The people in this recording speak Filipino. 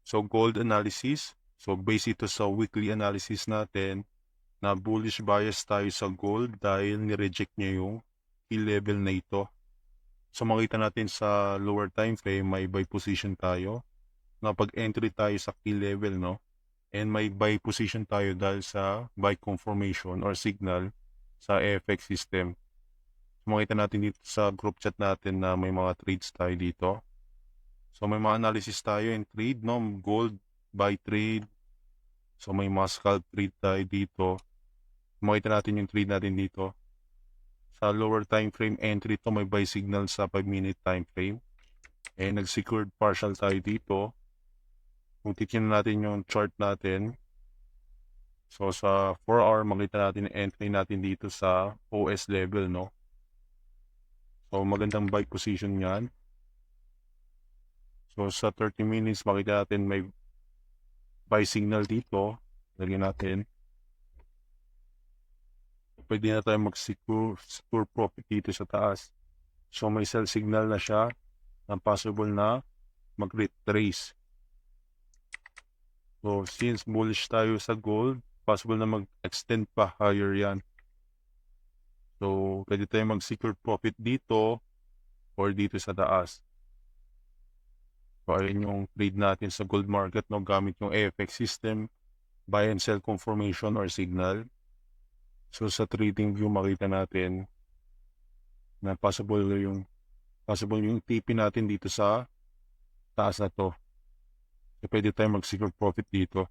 So gold analysis. So base ito sa weekly analysis natin na bullish bias tayo sa gold dahil ni-reject niya yung key level na ito. So makita natin sa lower time frame may buy position tayo. Na pag-entry tayo sa key level, no? And may buy position tayo dahil sa buy confirmation or signal sa FX system. So makita natin dito sa group chat natin na may mga trades tayo dito. So may mga analysis tayo in trade, no? Gold buy trade. So may mga scalp trade tayo dito. Makita natin yung trade natin dito. Sa lower time frame entry to may buy signal sa 5-minute time frame. And nag-secured partial tayo dito. Kung titignan natin yung chart natin, so sa 4 hour makita natin yung entry natin dito sa OS level, no? So magandang buy position yan. So sa 30 minutes makita natin may buy signal dito. Lagyan natin. Pwede na tayo mag-secure profit dito sa taas. So may sell signal na siya na possible na mag-retrace. So since bullish tayo sa gold, possible na mag-extend pa higher yan. So pwede tayo mag-secure profit dito or dito sa taas. So ayun yung trade natin sa gold market, no, gamit yung FX system, buy and sell confirmation or signal. So sa trading view makita natin na possible yung TP natin dito sa taas na to. So pwede tayo mag-secure profit dito.